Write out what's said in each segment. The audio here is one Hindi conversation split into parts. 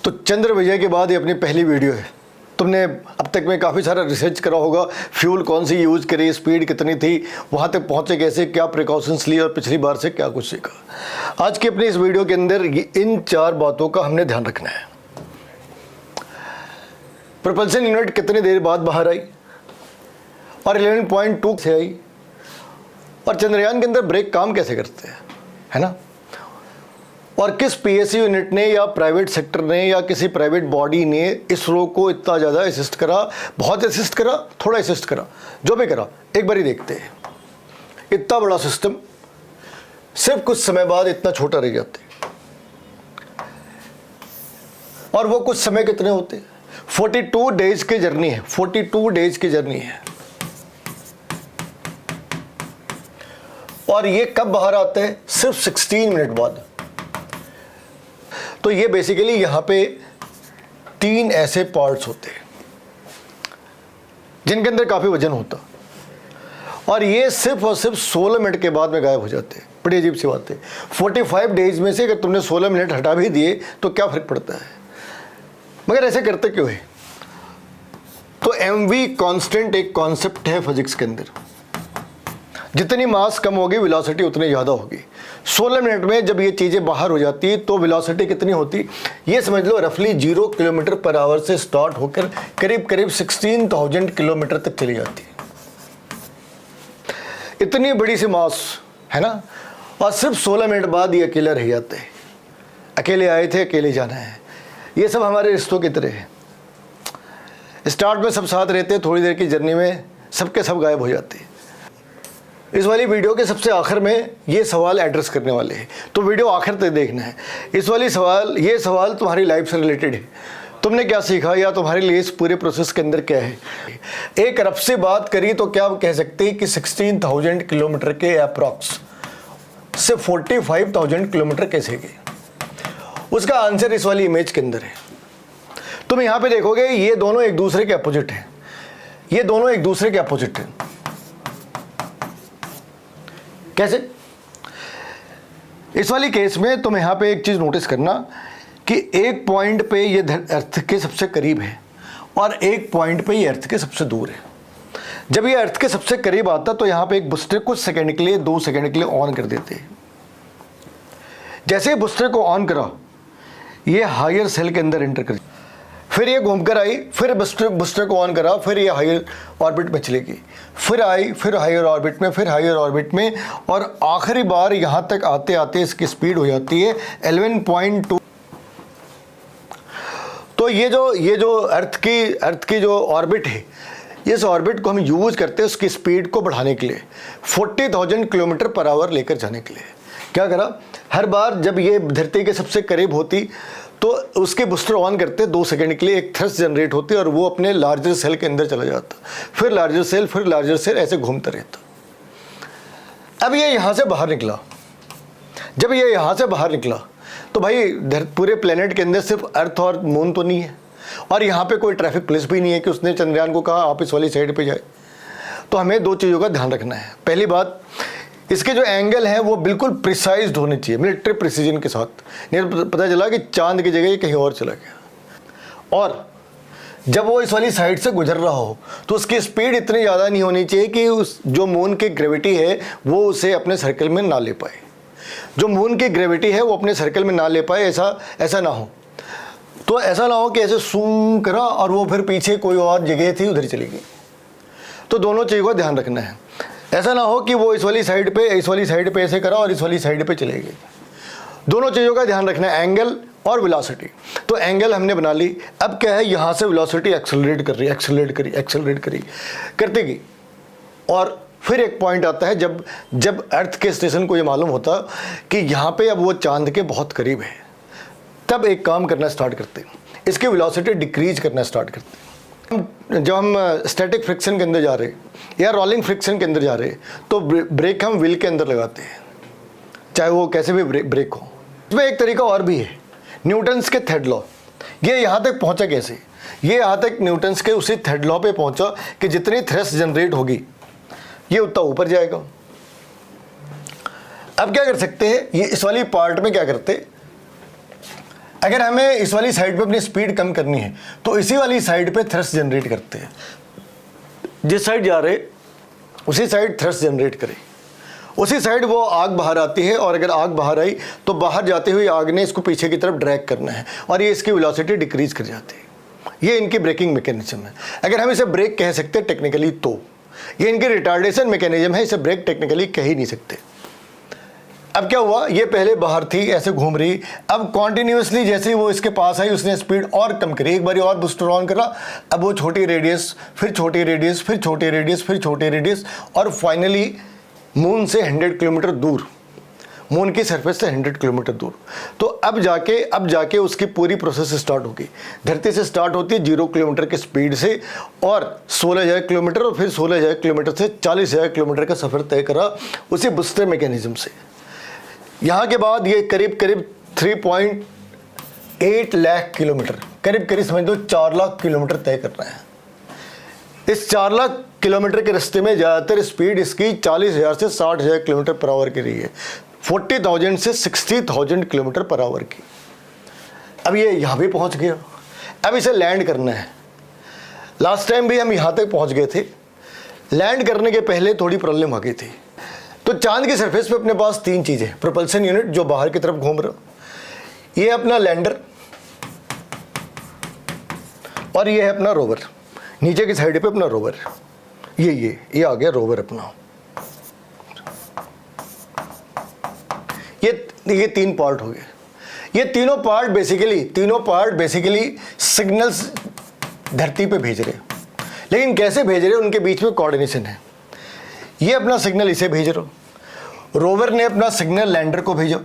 तो चंद्र विजय के बाद ये अपनी पहली वीडियो है। तुमने अब तक में काफ़ी सारा रिसर्च करा होगा, फ्यूल कौन सी यूज़ करी, स्पीड कितनी थी, वहाँ तक पहुँचे कैसे, क्या प्रिकॉशंस लिए और पिछली बार से क्या कुछ सीखा। आज की अपनी इस वीडियो के अंदर इन 4 बातों का हमने ध्यान रखना है। प्रोपल्शन यूनिट कितनी देर बाद बाहर आई और 11.2 से आई, और चंद्रयान के अंदर ब्रेक काम कैसे करते हैं, है ना। और किस पीएसयू यूनिट ने या प्राइवेट सेक्टर ने या किसी प्राइवेट बॉडी ने इसरो को इतना ज़्यादा असिस्ट करा, बहुत असिस्ट करा, थोड़ा असिस्ट करा, जो भी करा एक बार ही देखते हैं। इतना बड़ा सिस्टम सिर्फ कुछ समय बाद इतना छोटा रह जाते, और वो कुछ समय कितने होते, 42 डेज की जर्नी है, 42 डेज की जर्नी है। और ये कब बाहर आते हैं, सिर्फ 16 मिनट बाद। तो ये बेसिकली यहाँ पे 3 ऐसे पार्ट्स होते हैं जिनके अंदर काफ़ी वजन होता, और ये सिर्फ और सिर्फ 16 मिनट के बाद में गायब हो जाते हैं। बड़ी अजीब सी बात है। 45 डेज में से अगर तुमने 16 मिनट हटा भी दिए तो क्या फ़र्क पड़ता है, मगर ऐसे करते क्यों है। तो mv कांस्टेंट एक कॉन्सेप्ट है फिजिक्स के अंदर। जितनी मास कम होगी वेलोसिटी उतनी ज़्यादा होगी। 16 मिनट में जब ये चीज़ें बाहर हो जाती तो वेलोसिटी कितनी होती, ये समझ लो रफली 0 किलोमीटर पर आवर से स्टार्ट होकर करीब करीब 16,000 किलोमीटर तक चली जाती है। इतनी बड़ी सी मास है ना, और सिर्फ 16 मिनट बाद ये अकेले रह जाते हैं। अकेले आए थे, अकेले जाना है। ये सब हमारे रिश्तों की तरह है। स्टार्ट में सब साथ रहते हैं, थोड़ी देर की जर्नी में सबके सब गायब हो जाते हैं। इस वाली वीडियो के सबसे आखिर में ये सवाल एड्रेस करने वाले हैं, तो वीडियो आखिर तक देखना है। ये सवाल तुम्हारी लाइफ से रिलेटेड है। तुमने क्या सीखा या तुम्हारे लिए इस पूरे प्रोसेस के अंदर क्या है। एक रफ से बात करी तो क्या कह सकते हैं कि 16,000 किलोमीटर के अप्रॉक्स से 45,000 किलोमीटर कैसे गए, उसका आंसर इस वाली इमेज के अंदर है। तुम यहाँ पे देखोगे ये दोनों एक दूसरे के अपोजिट हैं, ये दोनों एक दूसरे के अपोजिट हैं। कैसे? इस वाली केस में तुम यहाँ पे एक चीज़ नोटिस करना कि एक पॉइंट पे ये अर्थ के सबसे करीब है और एक पॉइंट पे ये अर्थ के सबसे दूर है। जब ये अर्थ के सबसे करीब आता तो यहाँ पे एक बूस्टर कुछ सेकंड के लिए, 2 सेकंड के लिए ऑन कर देते हैं। जैसे ही बूस्टर को ऑन करा, ये हायर सेल के अंदर एंटर कर, फिर ये घूमकर आई, फिर बूस्टर को ऑन करा, फिर ये हायर ऑर्बिट में चलेगी, फिर आई, फिर हायर ऑर्बिट में, फिर हायर ऑर्बिट में, और आखिरी बार यहाँ तक आते आते इसकी स्पीड हो जाती है 11.2। तो ये जो अर्थ की जो ऑर्बिट है, इस ऑर्बिट को हम यूज करते हैं उसकी स्पीड को बढ़ाने के लिए, 40,000 किलोमीटर पर आवर लेकर जाने के लिए। क्या करा, हर बार जब ये धरती के सबसे करीब होती तो उसके बूस्टर ऑन करते 2 सेकंड के लिए, एक थ्रस्ट जनरेट होती और वो अपने लार्जर सेल के अंदर चला जाता, फिर लार्जर सेल, फिर लार्जर सेल, ऐसे घूमता रहता। अब ये यहाँ से बाहर निकला। जब ये यहाँ से बाहर निकला तो भाई पूरे प्लेनेट के अंदर सिर्फ अर्थ और मून तो नहीं है, और यहाँ पे कोई ट्रैफिक पुलिस भी नहीं है कि उसने चंद्रयान को कहा आप इस वाली साइड पे जाए। तो हमें 2 चीज़ों का ध्यान रखना है। पहली बात, इसके जो एंगल हैं वो बिल्कुल प्रिसाइज्ड होने चाहिए, मिलिट्री प्रिसीजन के साथ। नहीं पता चला कि चांद की जगह कहीं और चला गया। और जब वो इस वाली साइड से गुजर रहा हो तो उसकी स्पीड इतनी ज़्यादा नहीं होनी चाहिए कि उस जो मून की ग्रेविटी है वो उसे अपने सर्कल में ना ले पाए। जो मून की ग्रेविटी है वो अपने सर्कल में ना ले पाए, ऐसा ना हो। तो ऐसा ना हो कि ऐसे सूम करा और वो फिर पीछे कोई और जगह थी उधर चली गई। तो दोनों चीज़ों का ध्यान रखना है। ऐसा ना हो कि वो इस वाली साइड पे ऐसे करा और इस वाली साइड पे चले गए। दोनों चीज़ों का ध्यान रखना है, एंगल और वेलोसिटी। तो एंगल हमने बना ली। अब क्या है, यहाँ से वेलोसिटी एक्सेलरेट करी करते गई, और फिर एक पॉइंट आता है जब अर्थ के स्टेशन को ये मालूम होता कि यहाँ पे अब वो चांद के बहुत करीब है, तब एक काम करना स्टार्ट करते हैं, इसकी वेलोसिटी डिक्रीज करना स्टार्ट करते हैं। जब हम स्टैटिक फ्रिक्शन के अंदर जा रहे या रोलिंग फ्रिक्शन के अंदर जा रहे तो ब्रेक हम व्हील के अंदर लगाते हैं, चाहे वो कैसे भी ब्रेक हो। इसमें एक तरीका और भी है, न्यूटन्स के थर्ड लॉ। ये यहाँ तक पहुँचा कैसे, ये यहाँ तक न्यूटन्स के उसी थर्ड लॉ पे पहुँचा कि जितनी थ्रस्ट जनरेट होगी ये उतना ऊपर जाएगा। अब क्या कर सकते हैं, ये इस वाली पार्ट में क्या करते, अगर हमें इस वाली साइड पे अपनी स्पीड कम करनी है तो इसी वाली साइड पे थ्रस्ट जनरेट करते हैं, जिस साइड जा रहे उसी साइड थ्रस्ट जनरेट करे, उसी साइड वो आग बाहर आती है, और अगर आग बाहर आई तो बाहर जाते हुए आग ने इसको पीछे की तरफ ड्रैग करना है और ये इसकी वेलोसिटी डिक्रीज कर जाती है। ये इनकी ब्रेकिंग मैकेनिज्म है। अगर हम इसे ब्रेक कह सकते हैं टेक्निकली तो ये इनकी रिटार्डेशन मैकेनिज्म है, इसे ब्रेक टेक्निकली कह ही नहीं सकते। अब क्या हुआ, ये पहले बाहर थी ऐसे घूम रही, अब कॉन्टिन्यूसली जैसे ही वो इसके पास आई उसने स्पीड और कम करी, एक बारी और बूस्टर ऑन करा, अब वो छोटी रेडियस, फिर छोटी रेडियस, फिर छोटी रेडियस, फिर छोटी रेडियस, और फाइनली मून से 100 किलोमीटर दूर, मून की सरफेस से 100 किलोमीटर दूर। तो अब जाके उसकी पूरी प्रोसेस स्टार्ट होगी। धरती से स्टार्ट होती है 0 किलोमीटर की स्पीड से, और 16,000 किलोमीटर, और फिर 16,000 किलोमीटर से 40,000 किलोमीटर का सफ़र तय करा उसी बूस्टर मैकेनिज्म से। यहाँ के बाद ये करीब 3.8 लाख किलोमीटर, करीब समझ लो 4 लाख किलोमीटर तय कर रहे हैं। इस 4 लाख किलोमीटर के रास्ते में ज़्यादातर स्पीड इसकी 40,000 से 60,000 किलोमीटर पर आवर की रही है, 40,000 से 60,000 किलोमीटर पर आवर की। अब ये यहाँ भी पहुँच गया, अब इसे लैंड करना है। लास्ट टाइम भी हम यहाँ तक पहुँच गए थे, लैंड करने के पहले थोड़ी प्रॉब्लम आ गई थी। तो चांद की सरफेस पे अपने पास 3 चीज़ें, प्रोपल्सन यूनिट जो बाहर की तरफ घूम रहा, ये अपना लैंडर, और ये है अपना रोवर, नीचे की साइड पे अपना रोवर, ये आ गया रोवर अपना। ये 3 पार्ट हो गए। ये तीनों पार्ट बेसिकली सिग्नल्स धरती पे भेज रहे हैं, लेकिन कैसे भेज रहे हैं उनके बीच में कोऑर्डिनेशन है। ये अपना सिग्नल इसे भेज रहा, रोवर ने अपना सिग्नल लैंडर को भेजा,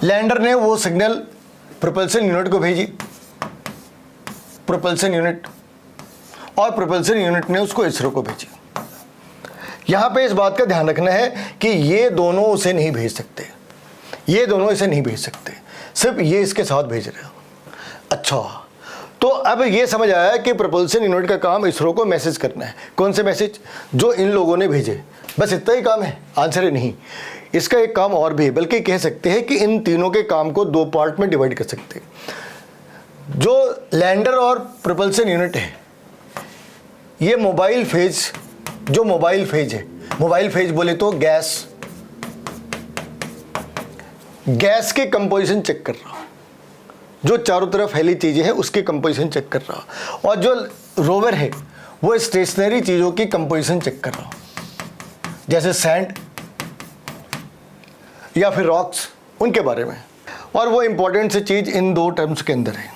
लैंडर ने वो सिग्नल प्रोपल्सन यूनिट को भेजी, प्रोपल्सन यूनिट, और प्रोपल्सन यूनिट ने उसको इसरो को भेजी। यहां पे इस बात का ध्यान रखना है कि ये दोनों उसे नहीं भेज सकते, ये दोनों इसे नहीं भेज सकते, सिर्फ ये इसके साथ भेज रहे हो। अच्छा, तो अब ये समझ आया कि प्रोपल्सन यूनिट का काम इसरो को मैसेज करना है। कौन से मैसेज? जो इन लोगों ने भेजे, बस इतना ही काम है, आंसर है नहीं। इसका एक काम और भी है, बल्कि कह सकते हैं कि इन तीनों के काम को 2 पार्ट में डिवाइड कर सकते हैं। जो लैंडर और प्रोपल्सन यूनिट है, ये मोबाइल फेज है, मोबाइल फेज बोले तो गैस की कंपोजिशन चेक कर रहा, जो चारों तरफ फैली चीजें हैं उसकी कंपोजिशन चेक कर रहा, और जो रोवर है वो स्टेशनरी चीजों की कंपोजिशन चेक कर रहा, जैसे सैंड या फिर रॉक्स, उनके बारे में। और वो इंपॉर्टेंट सी चीज इन 2 टर्म्स के अंदर है,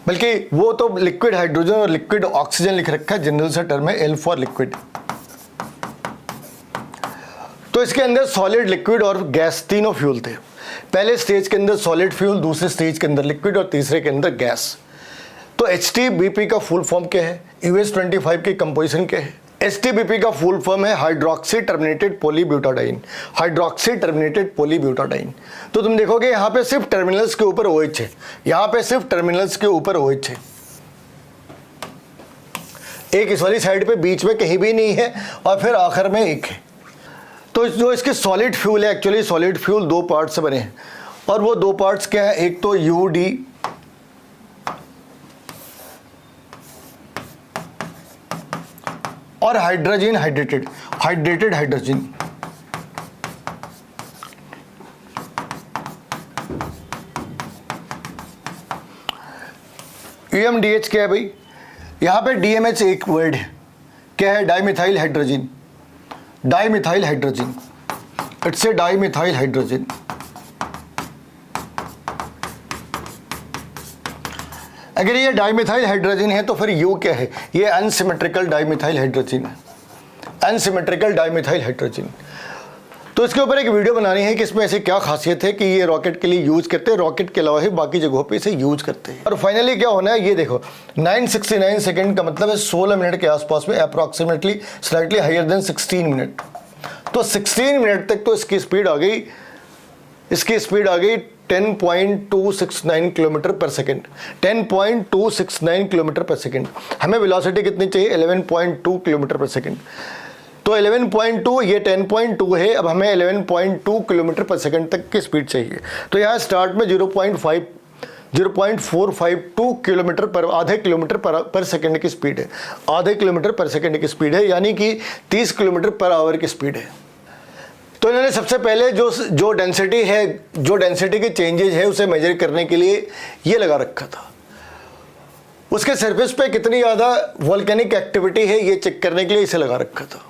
बल्कि वो तो लिक्विड हाइड्रोजन और लिक्विड ऑक्सीजन लिख रखा है, जनरल सा टर्म है, L फॉर लिक्विड। तो इसके अंदर सॉलिड, लिक्विड और गैस तीनों फ्यूल थे। पहले स्टेज के अंदर सॉलिड फ्यूल, दूसरे स्टेज के अंदर लिक्विड और तीसरे के अंदर गैस। तो HTBP का फुल फॉर्म क्या है? US-25 की कंपोजिशन क्या है? HTBP का फुल फॉर्म है hydroxy terminated polybutadiene, hydroxy terminated polybutadiene. तो तुम देखोगे यहाँ पे सिर्फ टर्मिनल्स के ऊपर OH है, यहाँ पे सिर्फ टर्मिनल्स के ऊपर OH है, एक इस वाली साइड पे बीच में कहीं भी नहीं है, और फिर आखिर में एक है। तो जो इसके सॉलिड फ्यूल है, एक्चुअली सॉलिड फ्यूल 2 पार्ट से बने हैं, और वो 2 पार्ट्स क्या है? एक तो UD और हाइड्रोजन, हाइड्रेटेड हाइड्रोजन। UMDH क्या है भाई? यहां पे DMH एक वर्ड है, क्या है? Dimethyl hydrogen, dimethyl hydrogen, it's a dimethyl hydrogen. अगर ये डाइमिथाइल हाइड्रोजन है तो फिर U क्या है? ये अनसिमेट्रिकल डाइमिथाइल हाइड्रोजन है, अनसिमेट्रिकल डाइमिथाइल हाइड्रोजन। तो इसके ऊपर एक वीडियो बनानी है कि इसमें ऐसी क्या खासियत है कि ये रॉकेट के लिए यूज करते हैं, रॉकेट के अलावा ही बाकी जगहों पे इसे यूज करते हैं। और फाइनली क्या होना है ये देखो, 969 सेकेंड का मतलब है 16 मिनट के आसपास में, approximately slightly higher than 16 minute. तो 16 मिनट तक तो इसकी स्पीड आ गई, 10.269 किलोमीटर पर सेकेंड, 10.269 किलोमीटर पर सेकेंड। हमें वेलोसिटी कितनी चाहिए? 11.2 किलोमीटर पर सेकेंड। तो 11.2, ये 10.2 है। अब हमें 11.2 किलोमीटर पर सेकंड तक की स्पीड चाहिए। तो यहाँ स्टार्ट में 0.452 किलोमीटर पर, आधे किलोमीटर पर सेकंड की स्पीड है। आधे किलोमीटर पर सेकंड की स्पीड है, यानी कि 30 किलोमीटर पर आवर की स्पीड है। तो इन्होंने सबसे पहले जो डेंसिटी है, जो डेंसिटी के चेंजेस है, उसे मेजर करने के लिए ये लगा रखा था। उसके सरफेस पे कितनी ज़्यादा वोल्केनिक एक्टिविटी है ये चेक करने के लिए इसे लगा रखा था।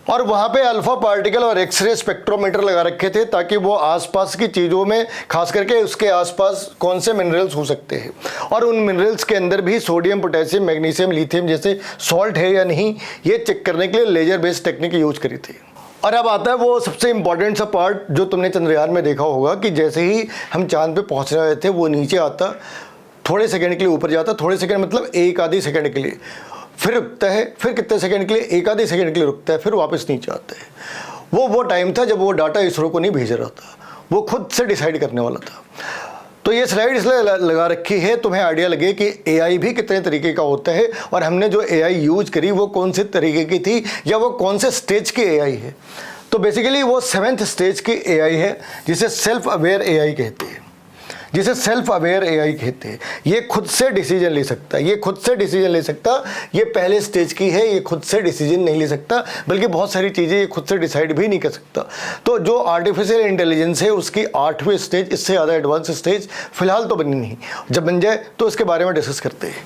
और वहाँ पे अल्फा पार्टिकल और एक्सरे स्पेक्ट्रोमीटर लगा रखे थे, ताकि वो आसपास की चीज़ों में, खास करके उसके आसपास कौन से मिनरल्स हो सकते हैं, और उन मिनरल्स के अंदर भी सोडियम, पोटेशियम, मैग्नीशियम, लिथियम जैसे सॉल्ट है या नहीं, ये चेक करने के लिए लेजर बेस्ड टेक्निक यूज करी थी। और अब आता है वो सबसे इंपॉर्टेंट सा पार्ट जो तुमने चंद्रयान में देखा होगा कि जैसे ही हम चांद पे पहुँचने वाले थे, वो नीचे आता, थोड़े सेकंड के लिए ऊपर जाता, थोड़े सेकंड मतलब एक आधी सेकंड के लिए, फिर रुकता है, फिर कितने सेकंड के लिए, एक आधे सेकंड के लिए रुकता है, फिर वापस नीचे आता है। वो टाइम था जब वो डाटा इसरो को नहीं भेज रहा था, वो खुद से डिसाइड करने वाला था। तो ये स्लाइड इसलिए लगा रखी है, तुम्हें आइडिया लगे कि एआई भी कितने तरीके का होता है, और हमने जो एआई यूज करी वो कौन से तरीके की थी, या वो कौन से स्टेज की एआई है। तो बेसिकली वो 7th स्टेज की एआई है, जिसे सेल्फ अवेयर एआई कहते हैं। जिसे सेल्फ अवेयर एआई कहते हैं। ये खुद से डिसीजन ले सकता है, ये खुद से डिसीजन ले सकता। ये पहले स्टेज की है, ये खुद से डिसीजन नहीं ले सकता, बल्कि बहुत सारी चीज़ें ये खुद से डिसाइड भी नहीं कर सकता। तो जो आर्टिफिशियल इंटेलिजेंस है उसकी 8वीं स्टेज, इससे ज़्यादा एडवांस स्टेज फिलहाल तो बनी नहीं, जब बन जाए तो इसके बारे में डिस्कस करते हैं।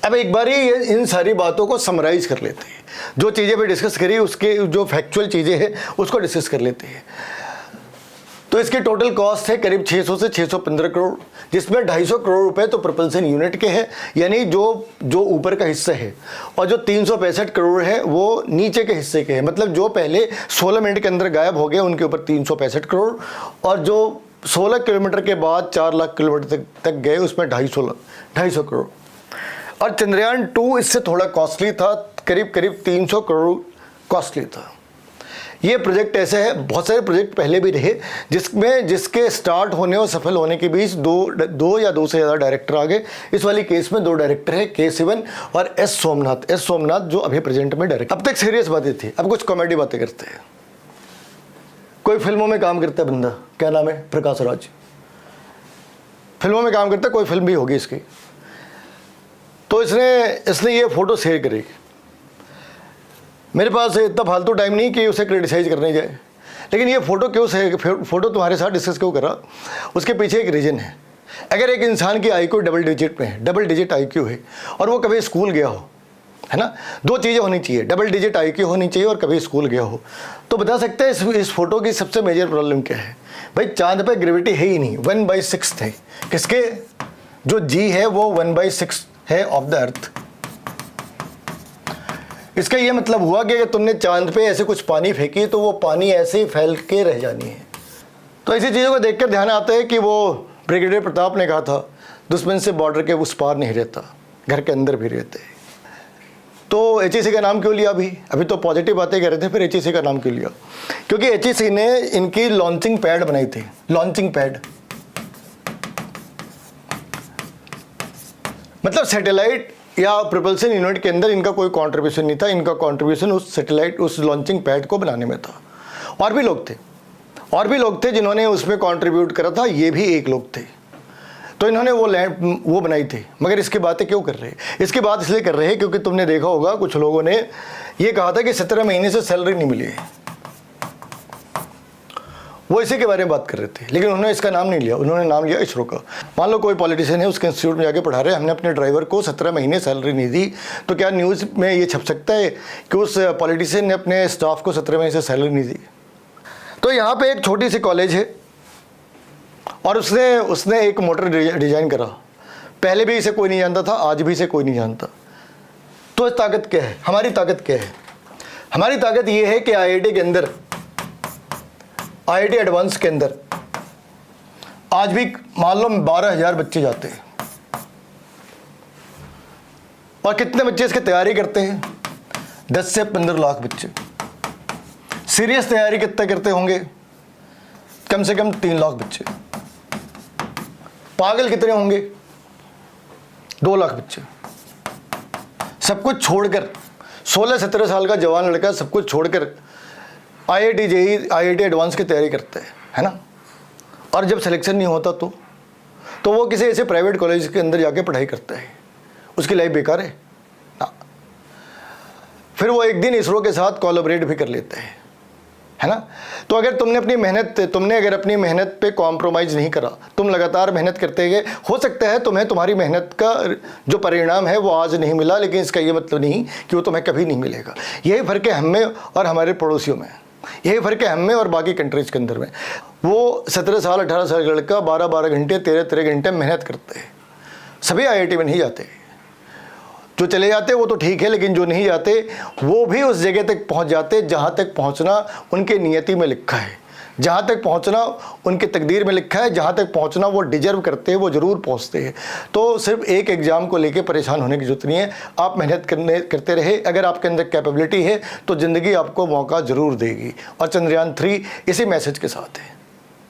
अब एक बार ही इन सारी बातों को समराइज कर लेते हैं। जो चीज़ें भी डिस्कस करी उसके जो फैक्चुअल चीज़ें हैं उसको डिस्कस कर लेते हैं। तो इसकी टोटल कॉस्ट है करीब 600 से 615 करोड़, जिसमें 250 करोड़ रुपए तो प्रपल्सन यूनिट के हैं, यानी जो ऊपर का हिस्सा है, और जो 365 करोड़ है वो नीचे के हिस्से के हैं। मतलब जो पहले 16 मिनट के अंदर गायब हो गए उनके ऊपर 365 करोड़, और जो 16 किलोमीटर के बाद 4 लाख किलोमीटर तक गए उसमें 250 करोड़। और चंद्रयान 2 इससे थोड़ा कॉस्टली था, करीब 300 करोड़ कॉस्टली था। ये प्रोजेक्ट ऐसे है, बहुत सारे प्रोजेक्ट पहले भी रहे जिसके स्टार्ट होने और सफल होने के बीच दो या दो से ज़्यादा डायरेक्टर आ गए। इस वाली केस में 2 डायरेक्टर है, के सिवन और एस सोमनाथ जो अभी प्रेजेंट में डायरेक्टर। अब तक सीरियस बातें थी, अब कुछ कॉमेडी बातें करते हैं। कोई फिल्मों में काम करता है बंदा, क्या नाम है, प्रकाश राज, फिल्मों में काम करता है, कोई फिल्म भी होगी इसकी। तो इसने ये फोटो शेयर करी। मेरे पास इतना फालतू टाइम नहीं कि उसे क्रिटिसाइज करने जाए, लेकिन ये फोटो तुम्हारे साथ डिस्कस क्यों करा, उसके पीछे एक रीज़न है। अगर एक इंसान की IQ डबल डिजिट में है, डबल डिजिट IQ है, और वो कभी स्कूल गया हो, है ना, 2 चीज़ें होनी चाहिए, डबल डिजिट IQ होनी चाहिए और कभी स्कूल गया हो, तो बता सकते हैं इस फोटो की सबसे मेजर प्रॉब्लम क्या है। भाई चांद पे ग्रेविटी है ही नहीं, 1/6 है किसके, जो G है वो 1/6 है ऑफ द अर्थ। इसका ये मतलब हुआ कि अगर तुमने चांद पे ऐसे कुछ पानी फेंकी तो वो पानी ऐसे ही फैल के रह जानी है। तो ऐसी चीज़ों को देखकर ध्यान आता है कि वो ब्रिगेडियर प्रताप ने कहा था, दुश्मन से बॉर्डर के उस पार नहीं रहता, घर के अंदर भी रहते। तो HEC का नाम क्यों लिया अभी तो पॉजिटिव बातें कह रहे थे, फिर HEC का नाम क्यों लिया, क्योंकि HEC ने इनकी लॉन्चिंग पैड बनाई थी। लॉन्चिंग पैड मतलब सैटेलाइट या प्रोपल्सन यूनिट के अंदर इनका कोई कंट्रीब्यूशन नहीं था, इनका कंट्रीब्यूशन उस सैटेलाइट, उस लॉन्चिंग पैड को बनाने में था। और भी लोग थे जिन्होंने उसमें कंट्रीब्यूट करा था, ये भी एक लोग थे। तो इन्होंने वो बनाई थी। मगर इसकी बातें क्यों कर रहे हैं, इसकी बात इसलिए कर रहे हैं क्योंकि तुमने देखा होगा कुछ लोगों ने ये कहा था कि 17 महीने से सैलरी नहीं मिली है, वो इसी के बारे में बात कर रहे थे, लेकिन उन्होंने इसका नाम नहीं लिया, उन्होंने नाम लिया इसरो का। मान लो कोई पॉलिटिशियन है, उसके इंस्टीट्यूट में जाके पढ़ा रहे हैं, हमने अपने ड्राइवर को 17 महीने सैलरी नहीं दी, तो क्या न्यूज़ में ये छप सकता है कि उस पॉलिटिशियन ने अपने स्टाफ को 17 महीने से सैलरी नहीं दी। तो यहाँ पे एक छोटी सी कॉलेज है और उसने एक मोटर डिजाइन करा। पहले भी इसे कोई नहीं जानता था, आज भी इसे कोई नहीं जानता। तो ताकत क्या है, हमारी ताकत क्या है, हमारी ताकत ये है कि IIT के अंदर, IIT एडवांस के अंदर आज भी मान लो 12,000 बच्चे जाते हैं। और कितने बच्चे इसकी तैयारी करते हैं, 10 से 15 लाख बच्चे। सीरियस तैयारी कितने करते होंगे, कम से कम 3 लाख बच्चे। पागल कितने होंगे, 2 लाख बच्चे। सब कुछ छोड़कर 16-17 साल का जवान लड़का सब कुछ छोड़कर IIT JEE IIT एडवांस की तैयारी करता है ना, और जब सिलेक्शन नहीं होता तो वो किसी ऐसे प्राइवेट कॉलेज के अंदर जाके पढ़ाई करता है, उसकी लाइफ बेकार है ना। फिर वो एक दिन इसरो के साथ कोलैबोरेट भी कर लेता है ना। तो अगर तुमने अगर अपनी मेहनत पे कॉम्प्रोमाइज़ नहीं करा, तुम लगातार मेहनत करते गए, हो सकता है तुम्हें तुम्हारी मेहनत का जो परिणाम है वो आज नहीं मिला, लेकिन इसका ये मतलब नहीं कि वो तुम्हें कभी नहीं मिलेगा। यही फ़र्क है हम में और हमारे पड़ोसियों में, यही फ़र्क है हम में और बाकी कंट्रीज़ के अंदर में। वो 17 साल 18 साल का लड़का 12-12 घंटे 13-13 घंटे मेहनत करते हैं। सभी IIT में नहीं जाते, जो चले जाते वो तो ठीक है, लेकिन जो नहीं जाते वो भी उस जगह तक पहुंच जाते जहां तक पहुंचना उनके नियति में लिखा है, जहां तक पहुंचना उनके तकदीर में लिखा है, जहां तक पहुंचना वो डिजर्व करते हैं, वो ज़रूर पहुंचते हैं। तो सिर्फ एक एग्ज़ाम को लेके परेशान होने की ज़रूरत नहीं है। आप मेहनत करते रहे, अगर आपके अंदर कैपेबिलिटी है तो ज़िंदगी आपको मौका ज़रूर देगी। और चंद्रयान 3 इसी मैसेज के साथ है।